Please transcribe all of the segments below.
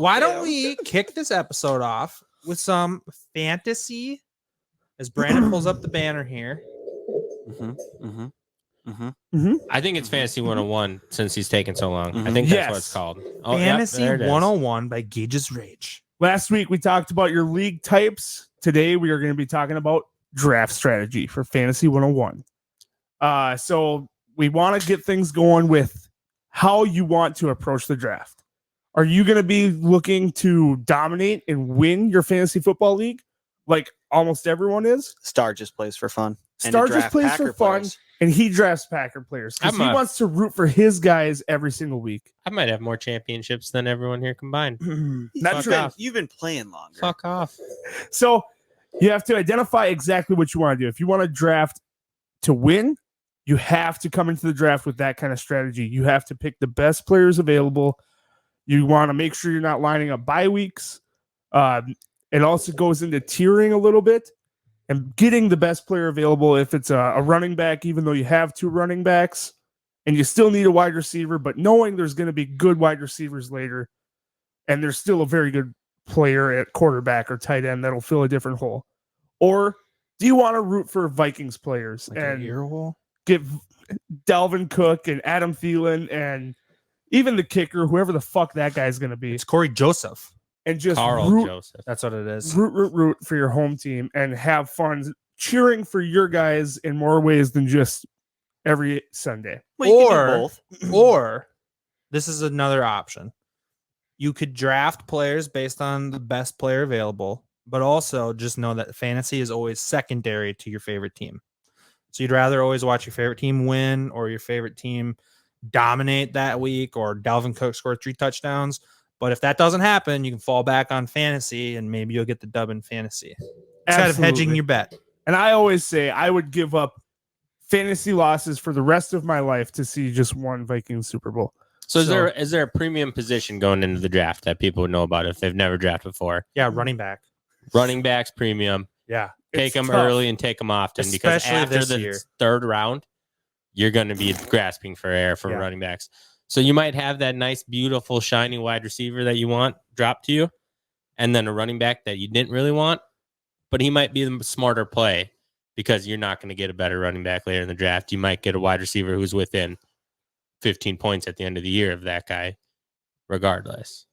why don't we kick this episode off with some fantasy as Brandon pulls up the banner here. I think it's Fantasy 101 since he's taken so long. I think that's what it's called. Oh, Fantasy yep, there it is. 101 by Gage's Rage. Last week we talked about your league types. Today we are going to be talking about draft strategy for Fantasy 101. So we want to get things going with how you want to approach the draft. Are you going to be looking to dominate and win your fantasy football league like almost everyone is? Star just plays for fun. Star just plays for fun, and he drafts Packer players because he wants to root for his guys every single week. I might have more championships than everyone here combined. Not true. You've been playing longer. Fuck off. So you have to identify exactly what you want to do. If you want to draft to win, you have to come into the draft with that kind of strategy. You have to pick the best players available. You want to make sure you're not lining up bye weeks. It also goes into tiering a little bit and getting the best player available. If it's a running back, even though you have two running backs and you still need a wide receiver, but knowing there's going to be good wide receivers later and there's still a very good player at quarterback or tight end that'll fill a different hole. Or do you want to root for Vikings players Like and an ear hole? get Dalvin Cook and Adam Thielen and even the kicker, whoever the fuck that guy's going to be, It's Corey Joseph. and just Carl root, Joseph. That's what it is. root for your home team and have fun cheering for your guys in more ways than just every Sunday. Well, you can do Or, both. or this is another option. You could draft players based on the best player available, but also just know that fantasy is always secondary to your favorite team. So you'd rather always watch your favorite team win or your favorite team dominate that week or Dalvin Cook score 3 touchdowns. But if that doesn't happen, you can fall back on fantasy and maybe you'll get the dub in fantasy instead of hedging Absolutely. your bet. And I always say I would give up fantasy losses for the rest of my life to see just one Vikings Super Bowl. So is there a premium position going into the draft that people would know about if they've never drafted before? Yeah, running back. Running backs premium. Yeah. Take It's them tough. early and take them often because Especially after this the year. third round, you're going to be grasping for air for Yeah. running backs. So you might have that nice, beautiful, shiny wide receiver that you want drop to you, and then a running back that you didn't really want, but he might be the smarter play because you're not going to get a better running back later in the draft. You might get a wide receiver who's within 15 points at the end of the year of that guy, regardless.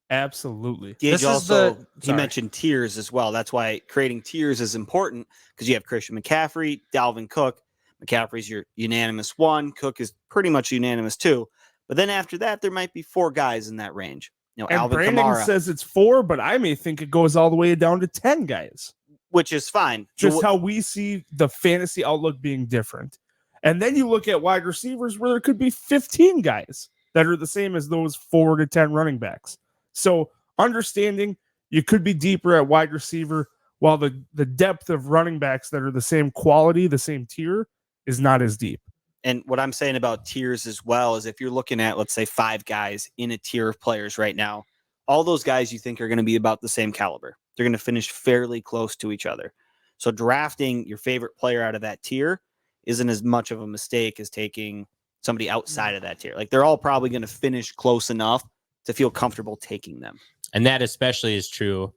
Absolutely. Gage This is also, the- he sorry. mentioned tiers as well. That's why creating tiers is important because you have Christian McCaffrey, Dalvin Cook. McCaffrey's your unanimous 1. Cook is pretty much unanimous 2. But then after that, there might be 4 guys in that range. You know, And Alvin Brandon Kamara, says it's 4, but I may think it goes all the way down to 10 guys. which is fine. Just The- how we see the fantasy outlook being different. And then you look at wide receivers where there could be 15 guys that are the same as those 4 to 10 running backs. So understanding you could be deeper at wide receiver while the depth of running backs that are the same quality, the same tier is not as deep. And what I'm saying about tiers as well is if you're looking at, let's say, 5 guys in a tier of players right now, all those guys you think are going to be about the same caliber. They're going to finish fairly close to each other. So drafting your favorite player out of that tier isn't as much of a mistake as taking somebody outside of that tier. Like they're all probably going to finish close enough to feel comfortable taking them. And that especially is true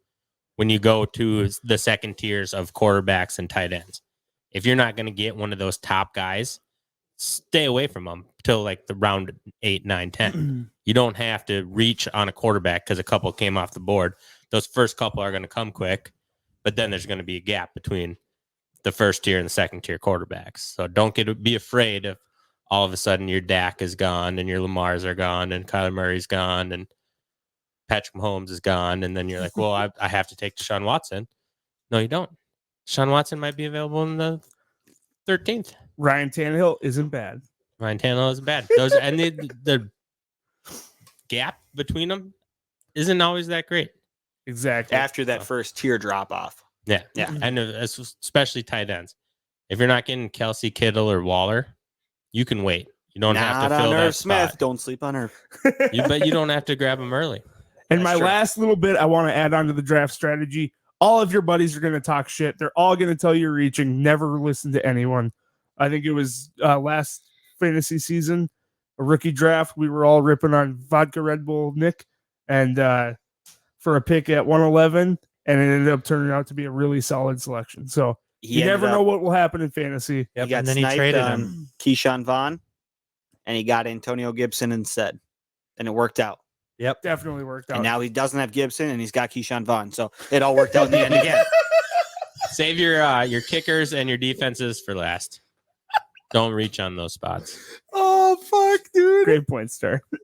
when you go to the second tiers of quarterbacks and tight ends. If you're not going to get one of those top guys, stay away from them till like the round 8, 9, 10. You don't have to reach on a quarterback because a couple came off the board. Those first couple are going to come quick, but then there's going to be a gap between the first tier and the second tier quarterbacks. So don't be afraid if all of a sudden your Dak is gone and your Lamars are gone and Kyler Murray's gone and Patrick Mahomes is gone. And then you're like, well, I have to take Deshaun Watson. No, you don't. Deshaun Watson might be available in the 13th. Ryan Tannehill isn't bad. Ryan Tannehill is bad. Those and the gap between them isn't always that great. Exactly. After that first tier drop off. Yeah, Yeah. and especially tight ends. If you're not getting Kelsey, Kittle, or Waller, you can wait. You don't have Not to fill on that Irv Smith. spot. Don't sleep on Irv. But you don't have to grab them early. And That's my true. last little bit I want to add on to the draft strategy. All of your buddies are going to talk shit. They're all going to tell you you're reaching. Never listen to anyone. I think it was last fantasy season, a rookie draft. We were all ripping on vodka Red Bull Nick. And for a pick at 111, and it ended up turning out to be a really solid selection. So He you never ended know up- what will happen in fantasy. Yep. got And then he sniped traded on him. Keyshawn Vaughn, and he got Antonio Gibson instead, and it worked out. Yep. Definitely worked out. And now he doesn't have Gibson, and he's got Keyshawn Vaughn. So it all worked out in the end again. Save your kickers and your defenses for last. Don't reach on those spots. Oh fuck, dude. Great point, Star.